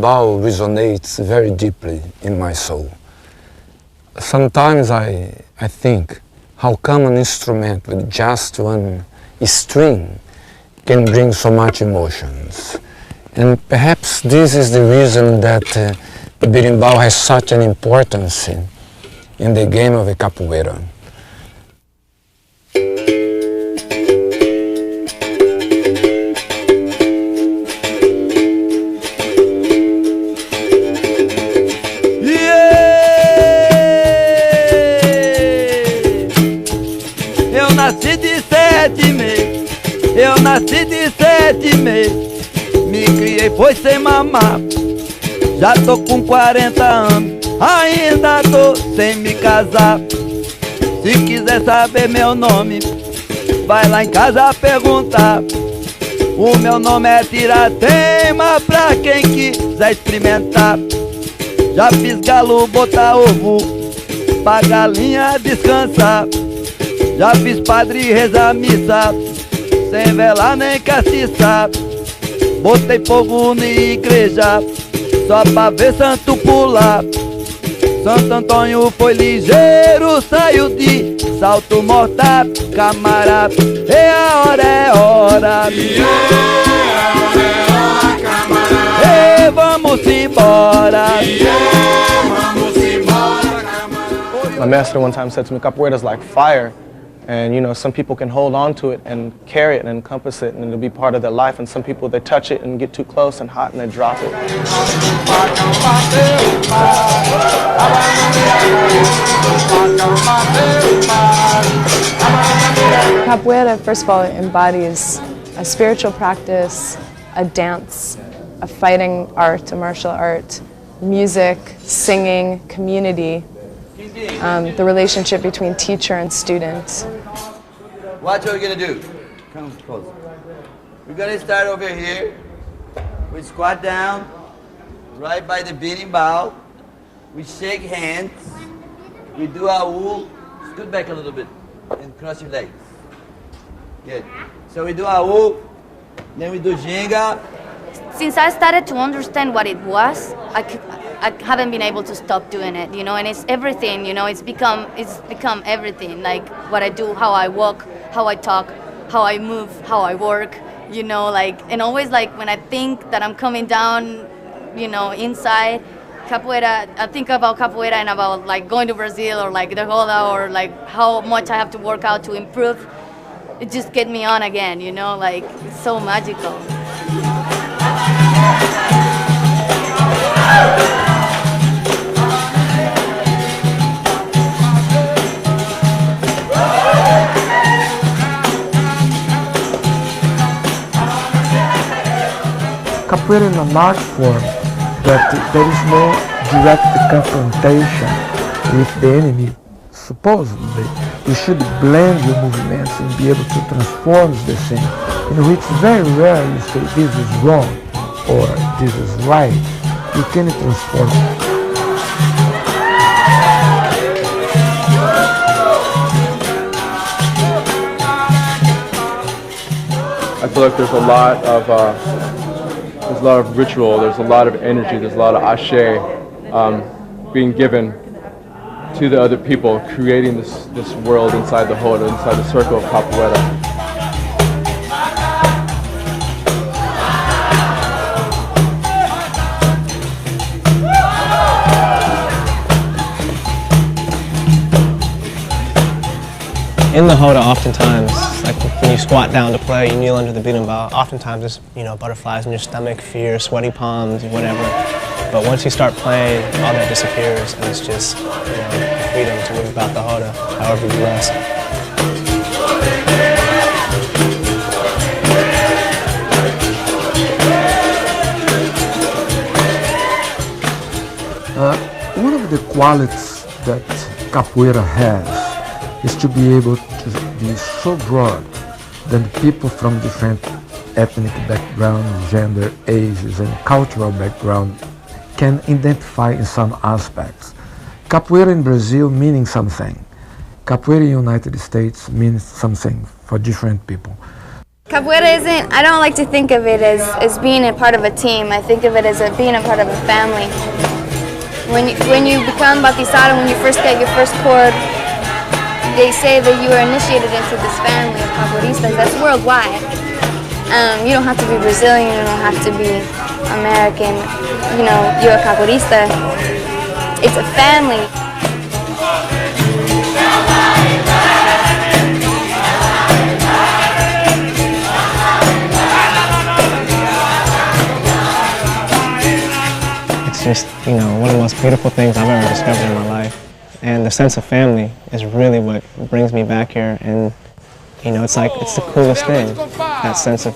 berimbau resonates very deeply in my soul. Sometimes I think how come an instrument with just one string can bring so much emotions. And perhaps this is the reason that the berimbau has such an importance in the game of the capoeira. Eu nasci de 7 meses, eu nasci de 7 meses, me criei foi sem mamar, já tô com 40 anos, ainda tô sem me casar. Se quiser saber meu nome, vai lá em casa perguntar. O meu nome é Tiratema, pra quem quiser experimentar. Já fiz galo botar ovo, pra galinha descansar. Já fiz padre rezar missa, sem velar nem castiçar. Botei fogo na igreja, só pra ver santo pular. Santo Antônio foi ligeiro, saiu de salto mortal. Camarada, é hora. E a hora é hora, camarada. E vamos embora. Vamos embora, camarada. My master one time said to me, capoeira is like fire. And you know, some people can hold on to it and carry it and encompass it and it'll be part of their life. And some people, they touch it and get too close and hot and they drop it. Capoeira, first of all, embodies a spiritual practice, a dance, a fighting art, a martial art, music, singing, community, the relationship between teacher and student. Watch what we're gonna do. Come closer. We're gonna start over here. We squat down, right by the berimbau. We shake hands. We do our woo. Scoot back a little bit and cross your legs. Good. So we do our woo, then we do ginga. Since I started to understand what it was, I haven't been able to stop doing it, you know, and it's everything, you know, it's become everything, like what I do, how I walk, how I talk, how I move, how I work, you know, like, and always like when I think that I'm coming down, you know, inside, capoeira, I think about capoeira and about like going to Brazil or like the roda or like how much I have to work out to improve. It just gets me on again, you know, like it's so magical. Capoeira in an art form that there is no direct confrontation with the enemy. Supposedly, you should blend your movements and be able to transform the scene, in which very rare you say this is wrong or this is right. You can transform it. I feel like there's a lot of ritual, there's a lot of energy, there's a lot of ashe being given to the other people, creating this world inside the roda, inside the circle of capoeira. In the roda, oftentimes, like when you squat down to play, you kneel under the berimbau. Oftentimes, it's, you know, butterflies in your stomach, fear, sweaty palms, whatever. But once you start playing, all that disappears, and it's just, you know, freedom to move about the roda, however you rest. One of the qualities that capoeira has is to be able to be so broad that people from different ethnic backgrounds, gender, ages, and cultural background can identify in some aspects. Capoeira in Brazil meaning something. Capoeira in the United States means something for different people. Capoeira isn't, I don't like to think of it as being a part of a team. I think of it as being a part of a family. When you become bautizado, when you first get your first cord, they say that you are initiated into this family of capoeiristas. That's worldwide. You don't have to be Brazilian, you don't have to be American. You know, you're a capoeirista. It's a family. It's just, you know, one of the most beautiful things I've ever discovered in my life. And the sense of family is really what brings me back here. And, you know, it's like, it's the coolest thing, that sense of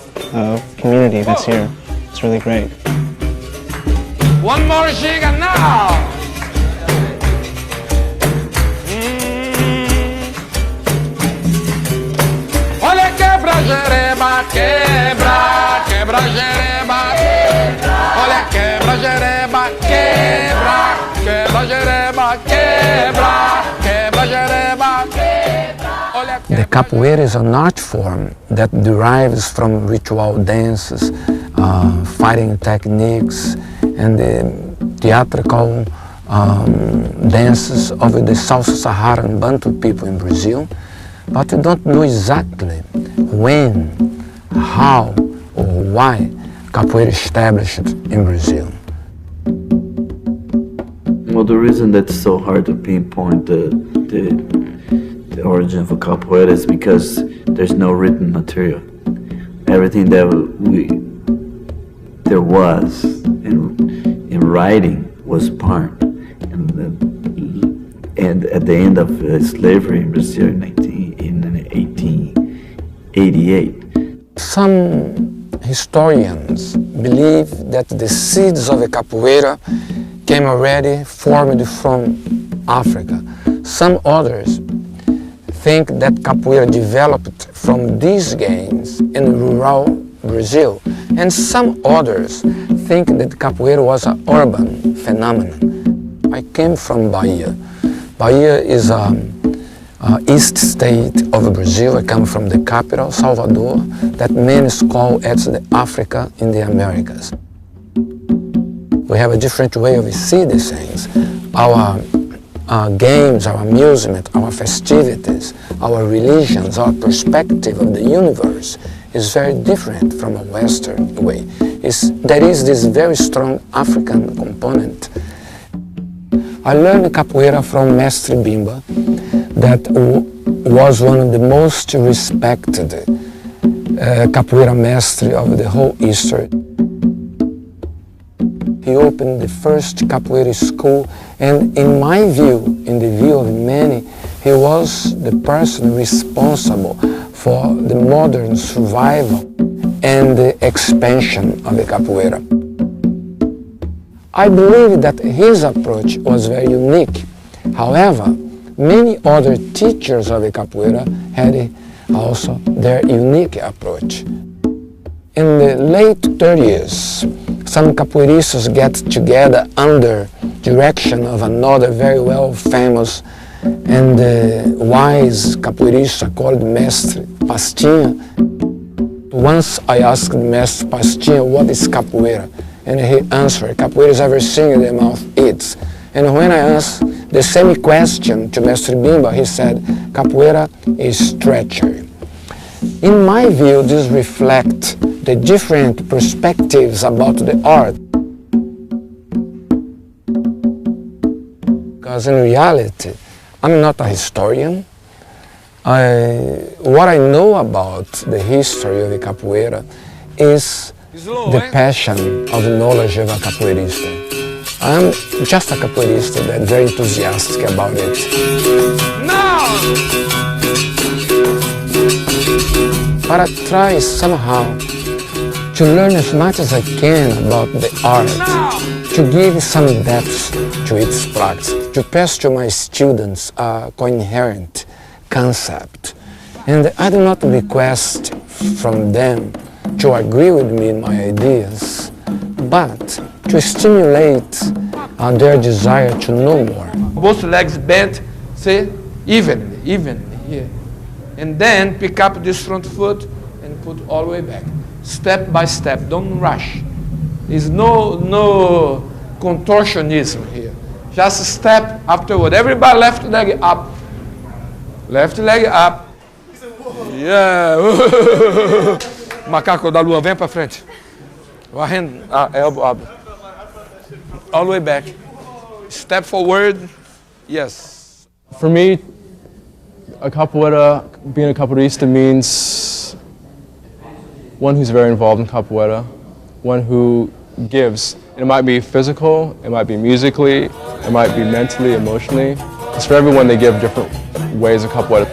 community that's here. It's really great. One more giga now. Olha quebra jereba, quebra, quebra jereba. Olha quebra jereba, quebra, quebra jereba, quebra, quebra jereba. The capoeira is an art form that derives from ritual dances, fighting techniques, and the theatrical dances of the South-Saharan Bantu people in Brazil. But we don't know exactly when, how, or why capoeira established in Brazil. Well, the reason that's so hard to pinpoint the origin of capoeira is because there's no written material. Everything that there was in writing was part. And at the end of slavery in Brazil in 1888. Some historians believe that the seeds of the capoeira came already formed from Africa. Some others think that capoeira developed from these games in rural Brazil, and some others think that capoeira was an urban phenomenon. I came from Bahia. Bahia is an east state of Brazil. I come from the capital, Salvador, that many call as the Africa in the Americas. We have a different way of seeing these things. Our games, our amusement, our festivities, our religions, our perspective of the universe is very different from a Western way. There is this very strong African component. I learned capoeira from Mestre Bimba, that was one of the most respected capoeira mestre of the whole history. He opened the first capoeira school, and in my view, in the view of many, he was the person responsible for the modern survival and the expansion of the capoeira. I believe that his approach was very unique. However, many other teachers of the capoeira had also their unique approach. In the late 30s, some capoeiristas get together under direction of another very well famous and wise capoeirista called Mestre Pastinha. Once I asked Mestre Pastinha, what is capoeira? And he answered, capoeira is everything the mouth eats. And when I asked the same question to Mestre Bimba, he said, capoeira is treachery. In my view, this reflects the different perspectives about the art. Because in reality, I'm not a historian. What I know about the history of the capoeira is the passion of knowledge of a capoeirista. I'm just a capoeirista that's very enthusiastic about it. Now! But I try somehow to learn as much as I can about the art, to give some depth to its practice, to pass to my students a coherent concept. And I do not request from them to agree with me in my ideas, but to stimulate their desire to know more. Both legs bent, say, evenly here. And then pick up this front foot and put all the way back. Step by step, don't rush. There's no contortionism here. Just step afterward. Everybody left leg up. Left leg up. Yeah. Macaco da lua, vem para frente. Elbow up. All the way back. Step forward. Yes. For me, a capoeira, being a capoeirista means one who's very involved in capoeira, one who gives. It might be physical, it might be musically, it might be mentally, emotionally. It's for everyone, they give different ways of capoeira.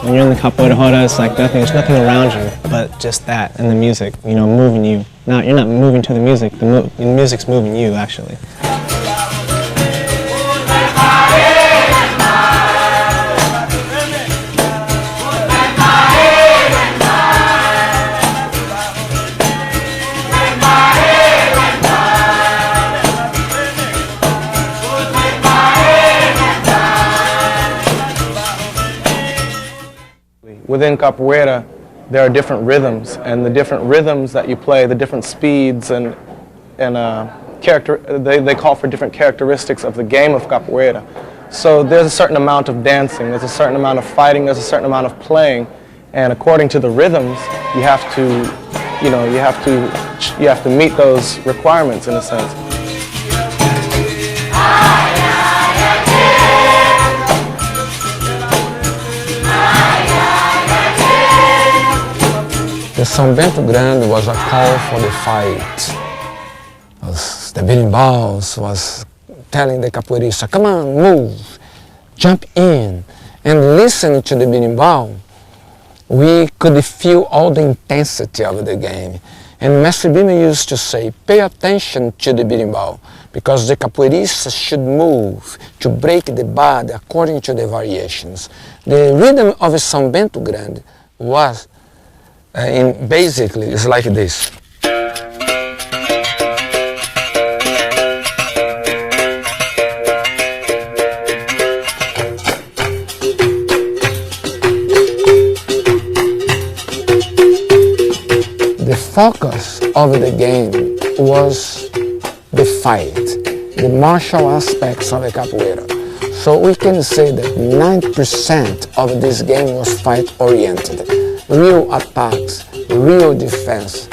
When you're in the capoeira roda, it's like nothing, there's nothing around you but just that and the music, you know, moving you. Now, you're not moving to the music, the music's moving you, actually. Within capoeira, there are different rhythms, and the different rhythms that you play, the different speeds and they call for different characteristics of the game of capoeira. So there's a certain amount of dancing, there's a certain amount of fighting, there's a certain amount of playing, and according to the rhythms, you have to meet those requirements in a sense. The São Bento Grande was a call for the fight. The berimbau was telling the capoeirista, come on, move, jump in. And listening to the berimbau, we could feel all the intensity of the game. And Mestre Bima used to say, pay attention to the berimbau, because the capoeirista should move to break the body according to the variations. The rhythm of São Bento Grande was basically, it's like this. The focus of the game was the fight, the martial aspects of the capoeira. So we can say that 90% of this game was fight-oriented. Real attacks, real defense.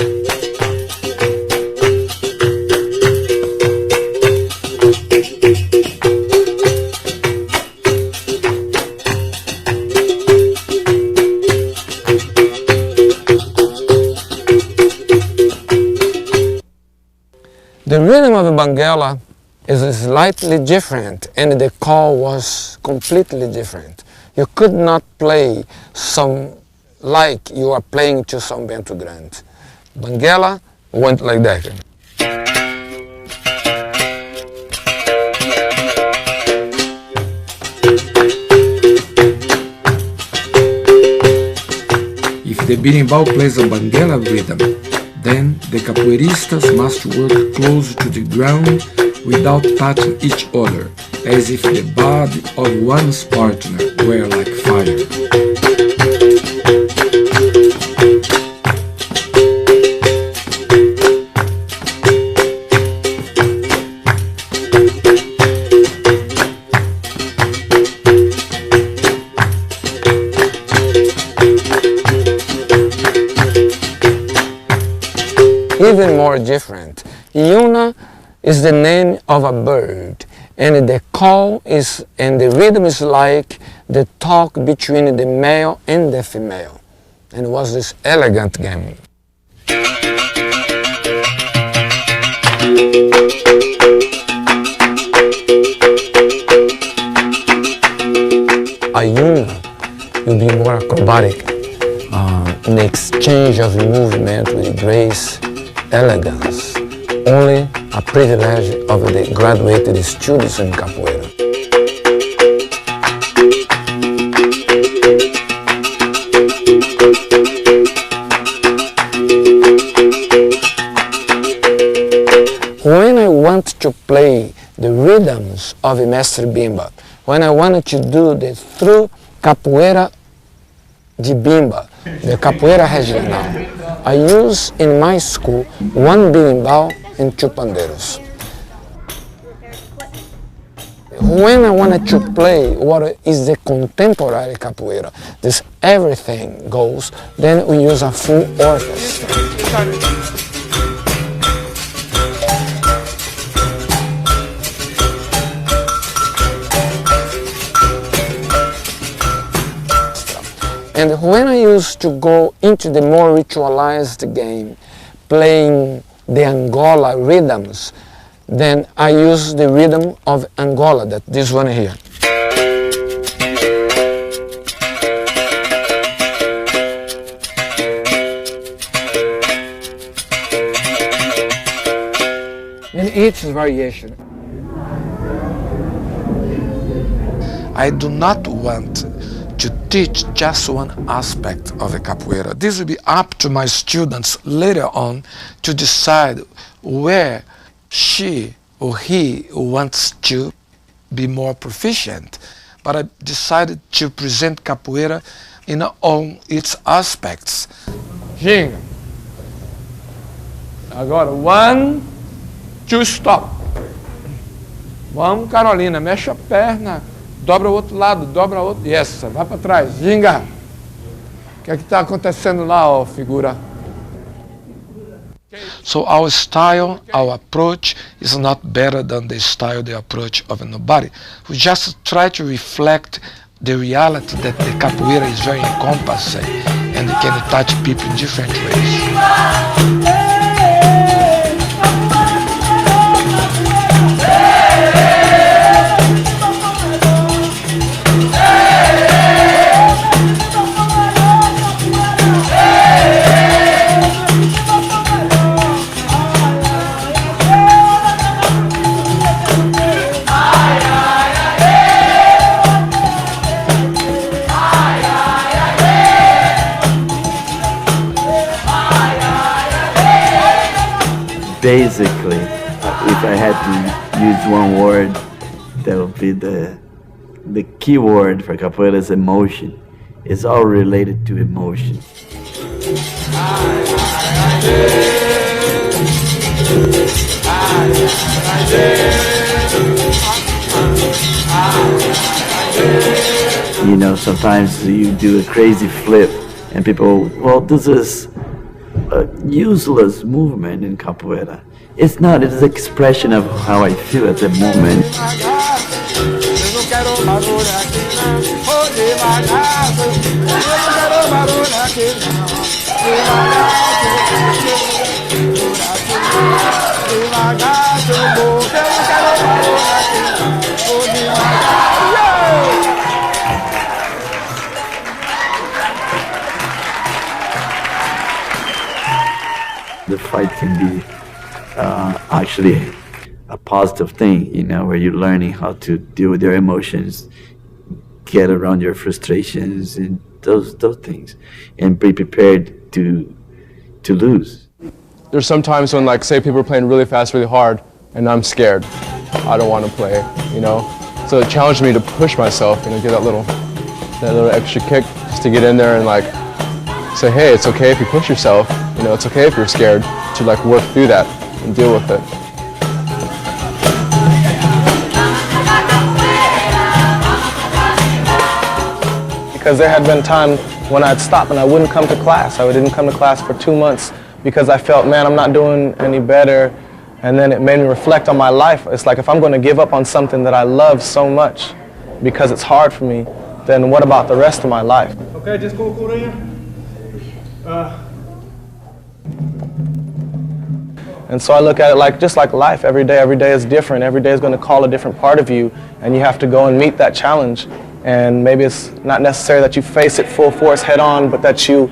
The rhythm of the Banguela is slightly different, and the call was completely different. You could not play like you are playing to São Bento Grande. Banguela went like that. If the berimbau plays a Banguela rhythm, then the capoeiristas must work close to the ground without touching each other, as if the body of one's partner were like fire. Even more different. Yuna is the name of a bird, and the call is, and the rhythm is like the talk between the male and the female. And it was this elegant game. A Yuna will be more acrobatic, in exchange of movement with grace, elegance, only a privilege of the graduated students in capoeira. play the rhythms of a mestre bimba. When I wanted to do the true capoeira de bimba, the capoeira regional, I use in my school one berimbau and two pandeiros. When I wanted to play what is the contemporary capoeira, this everything goes, then we use a full orchestra. And when I used to go into the more ritualized game, playing the Angola rhythms, then I use the rhythm of Angola, that this one here. In each variation. I do not want to teach just one aspect of the capoeira. This will be up to my students later on to decide where she or he wants to be more proficient. But I decided to present capoeira in all its aspects. Ginga. Agora, 1, 2, stop. Vamos, Carolina, mexe a perna. Dobra o outro lado, dobra o outro. Yes, vai para trás. Ginga. O que é que está acontecendo lá, ó, figura? So our style, our approach is not better than the style, the approach of nobody. We just try to reflect the reality that the capoeira is very encompassing and it can touch people in different ways. Basically, if I had to use one word, that would be the key word for capoeira is emotion. It's all related to emotion. You know, sometimes you do a crazy flip and people, well, this is a useless movement in capoeira. It's not, it's an expression of how I feel at the moment. The fight can be actually a positive thing, you know, where you're learning how to deal with your emotions, get around your frustrations and those things, and be prepared to lose. There's some times when, like, say people are playing really fast, really hard, and I'm scared. I don't want to play, you know. So it challenged me to push myself, you know, get that little extra kick just to get in there and like say, hey, it's okay if you push yourself. You know, it's okay if you're scared to like work through that and deal with it. Because there had been times when I'd stop and I wouldn't come to class. I didn't come to class for 2 months because I felt, man, I'm not doing any better. And then it made me reflect on my life. It's like, if I'm going to give up on something that I love so much because it's hard for me, then what about the rest of my life? Okay, just go in. And so I look at it like, just like life, every day is different. Every day is going to call a different part of you, and you have to go and meet that challenge. And maybe it's not necessary that you face it full force head on, but that you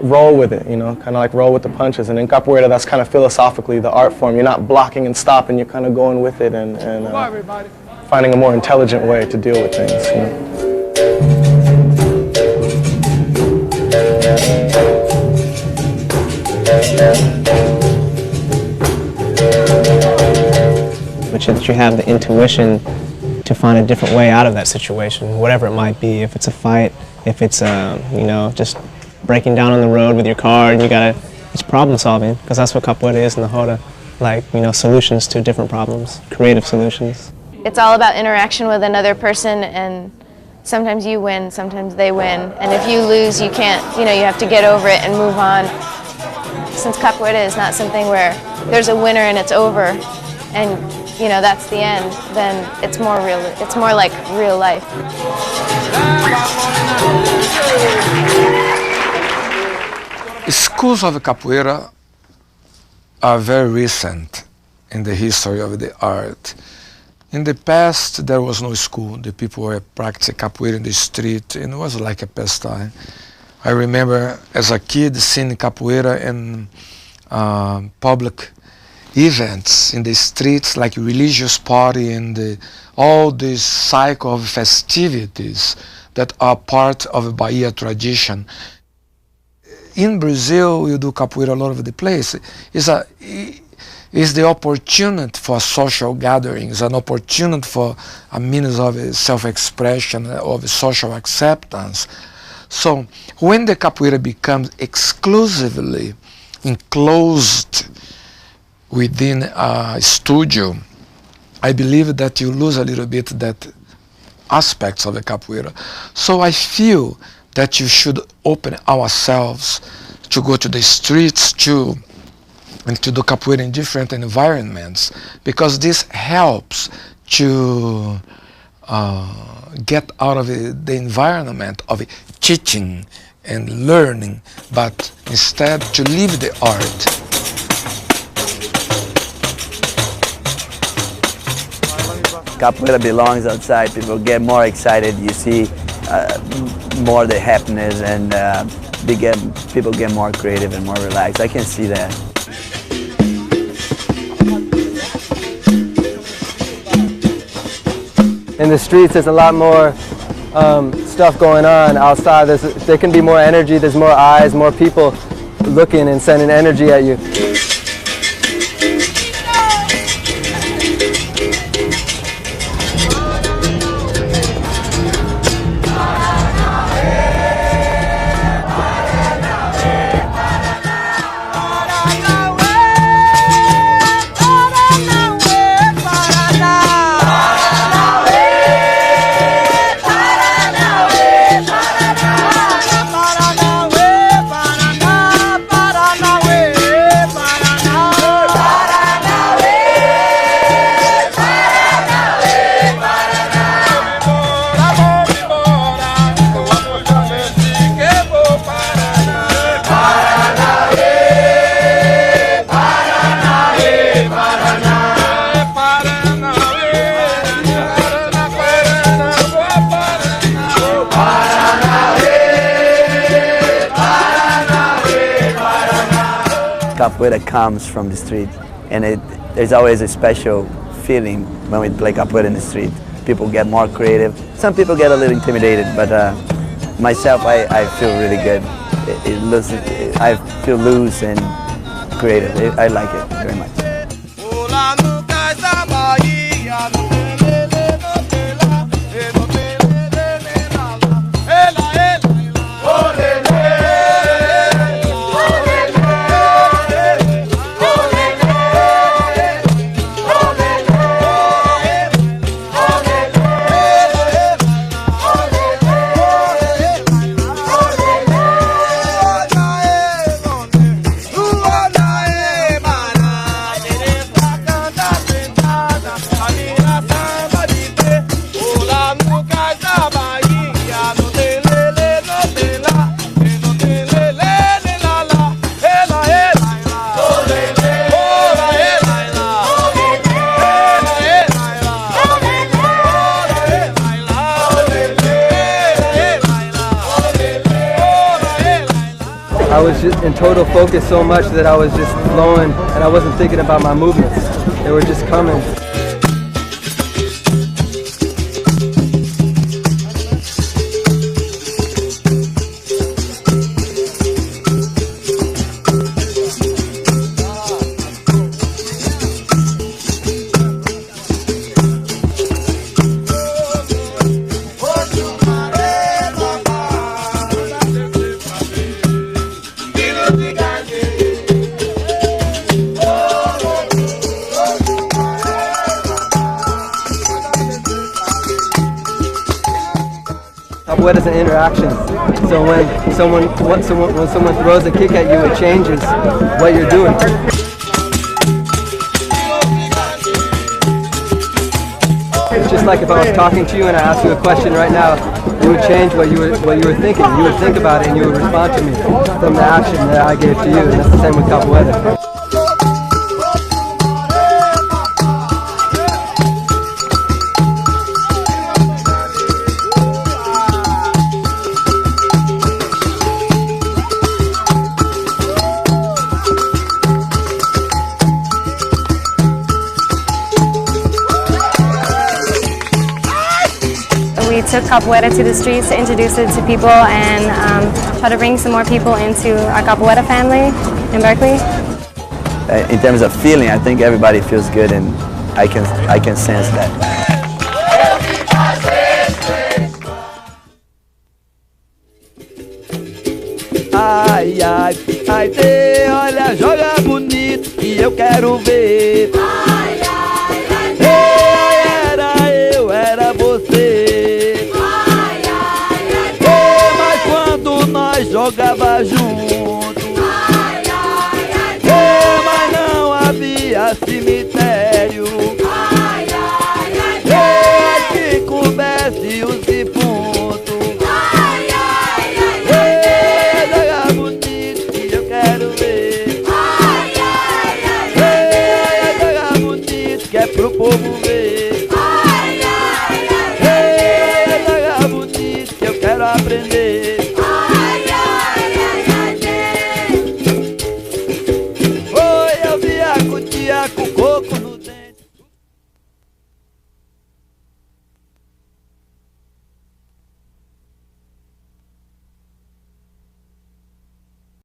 roll with it, you know, kind of like roll with the punches. And in capoeira, that's kind of philosophically the art form. You're not blocking and stopping, you're kind of going with it and finding a more intelligent way to deal with things, you know. but that you have the intuition to find a different way out of that situation, whatever it might be. If it's a fight, if it's you know, just breaking down on the road with your car, and it's problem solving, because that's what capoeira is in the roda, like, you know, solutions to different problems, creative solutions. It's all about interaction with another person, and sometimes you win, sometimes they win, and if you lose, you can't, you know, you have to get over it and move on. Since capoeira is not something where there's a winner and it's over, and, you know, that's the end, then it's more like real life. Schools of capoeira are very recent in the history of the art. In the past, there was no school. The people were practicing capoeira in the street, and it was like a pastime. I remember as a kid seeing capoeira in public events in the streets, like religious party and all this cycle of festivities that are part of Bahia tradition. In Brazil, you do capoeira all over the place. It's the opportunity for social gatherings, an opportunity for a means of self-expression, of social acceptance. So when the capoeira becomes exclusively enclosed within a studio, I believe that you lose a little bit that aspects of the capoeira. So I feel that you should open ourselves to go to the streets and to do capoeira in different environments, because this helps to get out of the environment of teaching and learning, but instead to live the art. Capoeira belongs outside. People get more excited. You see more the happiness, and people get more creative and more relaxed. I can see that. In the streets, there's a lot more stuff going on outside. There can be more energy, there's more eyes, more people looking and sending energy at you. Capoeira comes from the street, and there's always a special feeling when we play capoeira in the street. People get more creative. Some people get a little intimidated, but myself, I feel really good. I feel loose and creative. I like it very much. I was just in total focus so much that I was just flowing, and I wasn't thinking about my movements. They were just coming. capoeira is an interaction. So when someone throws a kick at you, it changes what you're doing. Just like if I was talking to you and I asked you a question right now, it would change what you were thinking. You would think about it and you would respond to me from the action that I gave to you. And that's the same with capoeira. We took capoeira to the streets to introduce it to people and try to bring some more people into our capoeira family in Berkeley. In terms of feeling, I think everybody feels good, and I can sense that. Ai, ai, ai, olha, joga bonito e eu quero ver.